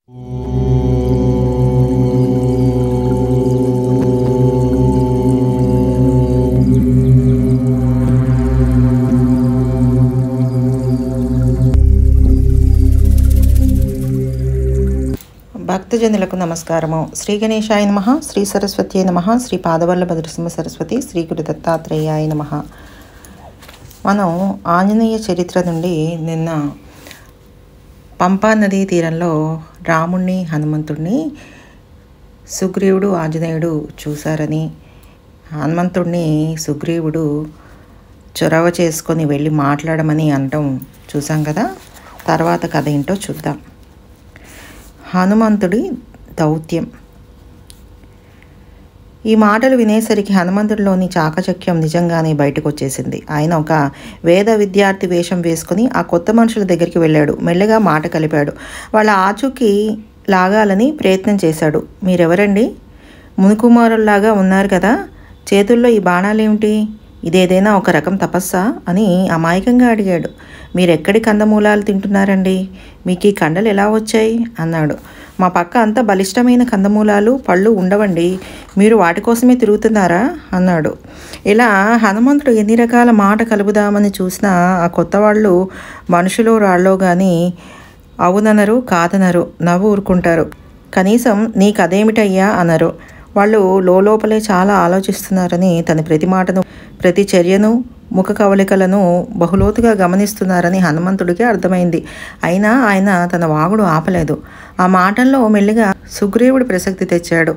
భక్తజనులకు నమస్కారము. శ్రీ గణేశాయ నమః, శ్రీ సరస్వతి నమః, శ్రీ పాదవల్లభ నృసింహ సరస్వతి, శ్రీ గురు దత్తాత్రేయాయ నమః. మనం ఆంజనేయ చరిత్ర నుండి నిన్న పంపా నదీ తీరంలో రాముణ్ణి, హనుమంతుడిని సుగ్రీవుడు, ఆంజనేయుడు చూశారని, హనుమంతుడిని సుగ్రీవుడు చొరవ చేసుకొని వెళ్ళి మాట్లాడమని అనటం చూసాం కదా. తర్వాత కథ ఏంటో చూద్దాం. హనుమంతుడి దౌత్యం. ఈ మాటలు వినేసరికి హనుమంతుడిలోని చాకచక్యం నిజంగానే బయటకు వచ్చేసింది. ఆయన ఒక వేద విద్యార్థి వేషం వేసుకొని ఆ కొత్త మనుషుల దగ్గరికి వెళ్ళాడు. మెల్లగా మాట కలిపాడు. వాళ్ళ ఆచూకీ లాగాలని ప్రయత్నం చేశాడు. మీరెవరండి? మునికుమారుల్లాగా ఉన్నారు కదా, చేతుల్లో ఈ బాణాలేమిటి? ఇదేదైనా ఒక రకం తపస్సా అని అమాయకంగా అడిగాడు. మీరెక్కడి కందమూలాలు తింటున్నారండి? మీకు ఈ కండలు ఎలా వచ్చాయి అన్నాడు. మా పక్క అంతా బలిష్టమైన కందమూలాలు, పళ్ళు ఉండవండి, మీరు వాటి కోసమే తిరుగుతున్నారా అన్నాడు. ఇలా హనుమంతుడు ఎన్ని రకాల మాట కలుపుదామని చూసినా ఆ కొత్త వాళ్ళు మనుషులో రాళ్ళో కానీ అవుననరు, కాదనరు, నవ్వు ఊరుకుంటారు. కనీసం నీకదేమిటయ్యా అనరు. వాళ్ళు లోపలే చాలా ఆలోచిస్తున్నారని, తన ప్రతి మాటను, ప్రతి చర్యను, ముఖ కవలికలను బహులోతుగా గమనిస్తున్నారని హనుమంతుడికి అర్థమైంది. అయినా ఆయన తన వాగుడు ఆపలేదు. ఆ మాటల్లో మెల్లిగా సుగ్రీవుడి ప్రసక్తి తెచ్చాడు,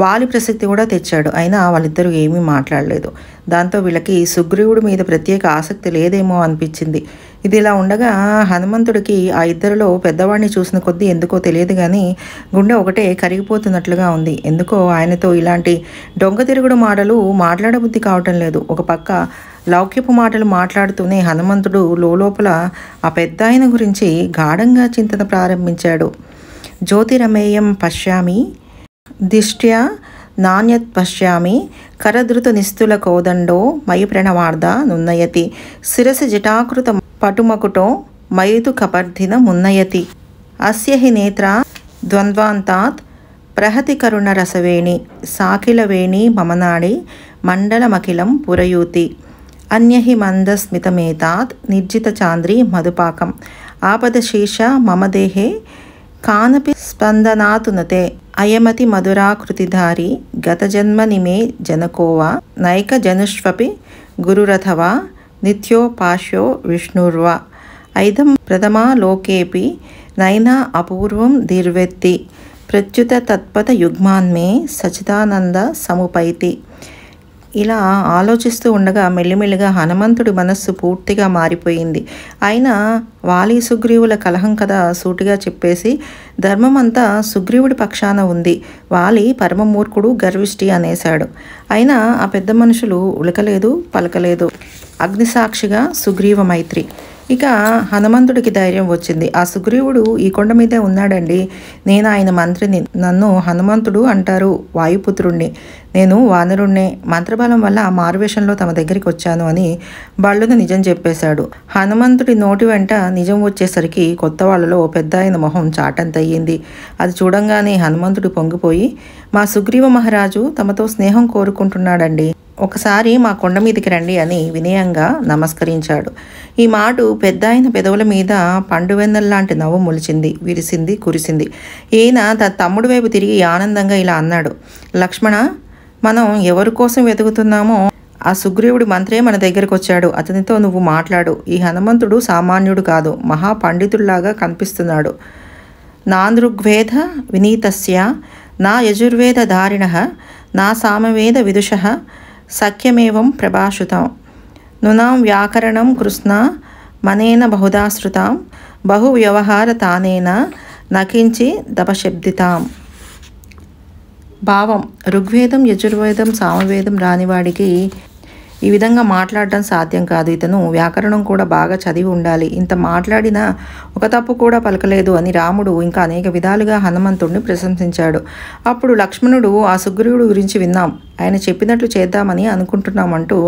వాలి ప్రసక్తి కూడా తెచ్చాడు. అయినా వాళ్ళిద్దరూ ఏమీ మాట్లాడలేదు. దాంతో వీళ్ళకి సుగ్రీవుడి మీద ప్రత్యేక ఆసక్తి లేదేమో అనిపించింది. ఇది ఇలా ఉండగా హనుమంతుడికి ఆ ఇద్దరిలో పెద్దవాడిని చూసిన కొద్దీ ఎందుకో తెలియదు కానీ గుండె ఒకటే కరిగిపోతున్నట్లుగా ఉంది. ఎందుకో ఆయనతో ఇలాంటి దొంగ తిరుగుడు మాటలు మాట్లాడబుద్ధి కావటం లేదు. ఒక పక్క లౌక్యపు మాటలు మాట్లాడుతూనే హనుమంతుడు లోపల ఆ పెద్ద ఆయన గురించి గాఢంగా చింతన ప్రారంభించాడు. జ్యోతిరమేయం పశ్యామి దిష్ట్యా నాణ్యత్ పశ్యామి కరధృత నిస్తుల కోదండో మయి ప్రణవార్ధ నున్నయతి శిరసి జటాకృత పటుమకుటో మయుతు కపర్ధిన మున్నయతి అస్య హి నేత్ర ద్వంద్వాంతాత్ ప్రహతి కరుణ రసవేణి సాకిలవేణి మమనాడి మండలమఖిలం పురయూతి అన్యహి మందస్మితమేతాత్ నిర్జిత చాంద్రి మధుపాకం ఆపదశీష మమ దేహే కానపి స్పందనాతునతే అయమతి మధురాకృతిధారి గతజన్మని మే జనకోవా నైక జనుష్వపి గురురథవా నిత్యోపాస్యో విష్ణుర్వా ఐదం ప్రథమా లోకేపి నైనా అపూర్వం దీర్వెత్తి ప్రత్యుత తత్పథ యుగ్మాన్మే సచిదానంద సముపైతి. ఇలా ఆలోచిస్తూ ఉండగా మెల్లిమెల్లిగా హనుమంతుడి మనస్సు పూర్తిగా మారిపోయింది. ఆయన వాలి సుగ్రీవుల కలహం కదా సూటిగా చెప్పేసి ధర్మమంతా సుగ్రీవుడి పక్షాన ఉంది, వాలి పరమమూర్ఖుడు, గర్విష్టి అనేశాడు. అయినా ఆ పెద్ద మనుషులు ఉలకలేదు, పలకలేదు. అగ్నిసాక్షిగా సుగ్రీవ మైత్రి. ఇక హనుమంతుడికి ధైర్యం వచ్చింది. ఆ సుగ్రీవుడు ఈ కొండ మీదే ఉన్నాడండి, నేను ఆయన మంత్రిని, నన్ను హనుమంతుడు అంటారు, వాయుపుత్రుణ్ణి, నేను వానరుణ్ణే, మంత్రబలం వల్ల ఆ మారువేషంలో తమ దగ్గరికి వచ్చాను అని బళ్ళును నిజం చెప్పేశాడు. హనుమంతుడి నోటి వెంట నిజం వచ్చేసరికి కొత్త వాళ్ళలో పెద్ద ఆయన మొహం చాటంతయ్యింది. అది చూడంగానే హనుమంతుడు పొంగిపోయి, మా సుగ్రీవ మహారాజు తమతో స్నేహం కోరుకుంటున్నాడండి, ఒకసారి మా కొండ మీదకి రండి అని వినయంగా నమస్కరించాడు. ఈ మాట పెద్ద ఆయన పెదవుల మీద పండువెన్నెల్లాంటి నవ్వు మొలిచింది, విరిసింది, కురిసింది. ఈయన తన తమ్ముడి వైపు తిరిగి ఆనందంగా ఇలా అన్నాడు. లక్ష్మణ, మనం ఎవరి కోసం వెతుకుతున్నామో ఆ సుగ్రీవుడి మంత్రే మన దగ్గరకు వచ్చాడు, అతనితో నువ్వు మాట్లాడు. ఈ హనుమంతుడు సామాన్యుడు కాదు, మహాపండితుల్లాగా కనిపిస్తున్నాడు. నానృగ్వేద వినీతస్య నా యజుర్వేద ధారిణః నా సామవేద విదుషః సఖ్యమేవం ప్రభాషుతం నునాం వ్యాకరణం కృష్ణ మనేన బహుదాశ్రుతాం బహు వ్యవహార తానేన నకించి దపశబ్దితాం. భావం: ఋగ్వేదం, యజుర్వేదం, సామవేదం రానివాడికి ఈ విధంగా మాట్లాడడం సాధ్యం కాదు. ఇతను వ్యాకరణం కూడా బాగా చదివి ఉండాలి. ఇంత మాట్లాడినా ఒక తప్పు కూడా పలకలేదు అని రాముడు ఇంకా అనేక విధాలుగా హనుమంతుడిని ప్రశంసించాడు. అప్పుడు లక్ష్మణుడు, ఆ సుగ్రీవుడు గురించి విన్నాం, ఆయన చెప్పినట్లు చేద్దామని అనుకుంటున్నామంటూ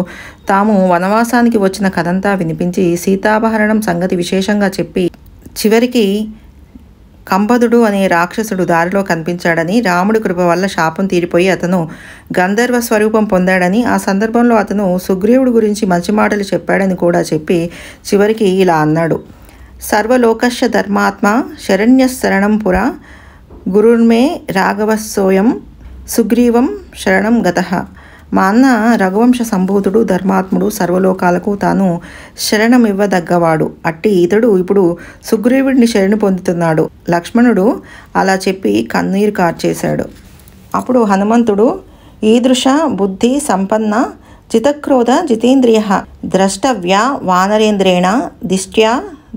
తాము వనవాసానికి వచ్చిన కథంతా వినిపించి సీతాపహరణం సంగతి విశేషంగా చెప్పి చివరికి కంబదుడు అనే రాక్షసుడు దారిలో కనిపించాడని, రాముడి కృప వల్ల శాపం తీరిపోయి అతను గంధర్వ స్వరూపం పొందాడని, ఆ సందర్భంలో అతను సుగ్రీవుడి గురించి మంచి మాటలు చెప్పాడని కూడా చెప్పి చివరికి ఇలా అన్నాడు: సర్వలోకస్య ధర్మాత్మ శరణ్యశరణం పురా గురుర్మే రాఘవస్సోయం సుగ్రీవం శరణం గతః. మా అన్న రఘువంశ సంభూతుడు, ధర్మాత్ముడు, సర్వలోకాలకు తాను శరణమివ్వదగ్గవాడు. అట్టి ఇతడు ఇప్పుడు సుగ్రీవుడిని శరణు పొందుతున్నాడు. లక్ష్మణుడు అలా చెప్పి కన్నీరు కార్చేశాడు. అప్పుడు హనుమంతుడు: ఈదృశ బుద్ధి సంపన్న జితక్రోధ జితేంద్రియ ద్రష్టవ్య వానరేంద్రేణ దిష్ట్యా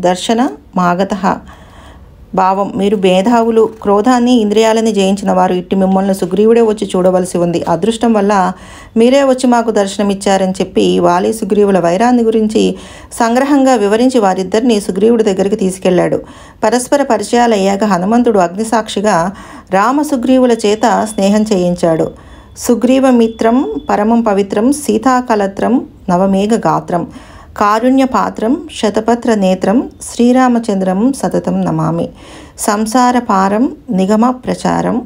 దర్శన మాగతః. భావం: మీరు మేధావులు, క్రోధాన్ని ఇంద్రియాలని జయించిన వారు. ఇట్టి మిమ్మల్ని సుగ్రీవుడే వచ్చి చూడవలసి ఉంది. అదృష్టం వల్ల మీరే వచ్చి మాకు దర్శనమిచ్చారని చెప్పి వాలి సుగ్రీవుల వైరాన్ని గురించి సంగ్రహంగా వివరించి వారిద్దరిని సుగ్రీవుడి దగ్గరికి తీసుకెళ్లాడు. పరస్పర పరిచయాలయ్యాక హనుమంతుడు అగ్నిసాక్షిగా రామ సుగ్రీవుల చేత స్నేహం చేయించాడు. సుగ్రీవమిత్రం పరమం పవిత్రం సీతాకలత్రం నవమేఘ గాత్రం కారుణ్యపాత్రం శతపత్ర నేత్రం శ్రీరామచంద్రం సతతం నమామి. సంసారపారం నిగమ ప్రచారం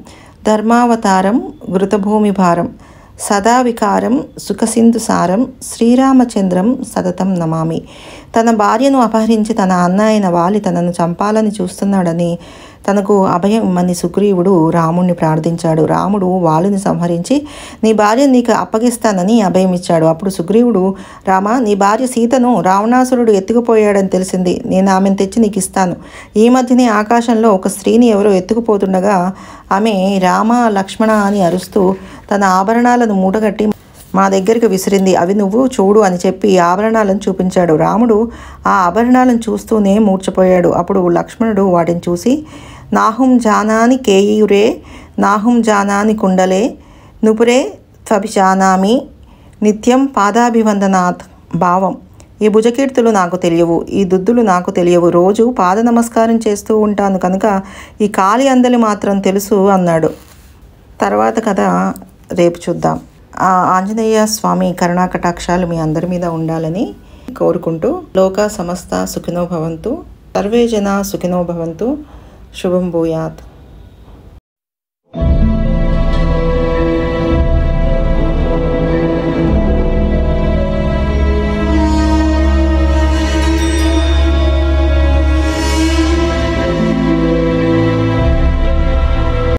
ధర్మావతారం ఘృతభూమి భారం సదా వికారం సుఖసింధుసారం శ్రీరామచంద్రం సతతం నమామి. తన భార్యను అపహరించి తన అన్న అయిన వాలి తనను చంపాలని చూస్తున్నాడని తనకు అభయం ఇమ్మని సుగ్రీవుడు రాముణ్ణి ప్రార్థించాడు. రాముడు వాలిని సంహరించి నీ భార్య నీకు అప్పగిస్తానని అభయం ఇచ్చాడు. అప్పుడు సుగ్రీవుడు: రామ, నీ భార్య సీతను రావణాసురుడు ఎత్తుకుపోయాడని తెలిసింది. నేను ఆమెను తెచ్చి నీకు ఇస్తాను. ఈ మధ్యనే ఆకాశంలో ఒక స్త్రీని ఎవరో ఎత్తుకుపోతుండగా ఆమె రామ లక్ష్మణ అని అరుస్తూ తన ఆభరణాలను మూటగట్టి మా దగ్గరికి విసిరింది. అవి నువ్వు చూడు అని చెప్పి ఆభరణాలను చూపించాడు. రాముడు ఆ ఆభరణాలను చూస్తూనే మూర్చపోయాడు. అప్పుడు లక్ష్మణుడు వాటిని చూసి: నాహుం జానాని కేయూరే నాహుం జానాని కుండలే నుపురే త్వభిజానామి నిత్యం పాదాభివందనాత్. భావం: ఈ భుజకీర్తులు నాకు తెలియవు, ఈ దుద్దులు నాకు తెలియవు. రోజు పాద నమస్కారం చేస్తూ ఉంటాను కనుక ఈ కాలి అందలి మాత్రం తెలుసు అన్నాడు. తర్వాత కథ రేపు చూద్దాం. ఆ ఆంజనేయ స్వామి కరుణాకటాక్షాలు మీ అందరి మీద ఉండాలని కోరుకుంటూ, లోకా సమస్త సుఖినో భవంతు, సర్వే జనా సుఖినో భవంతు, శుభం భూయాత్.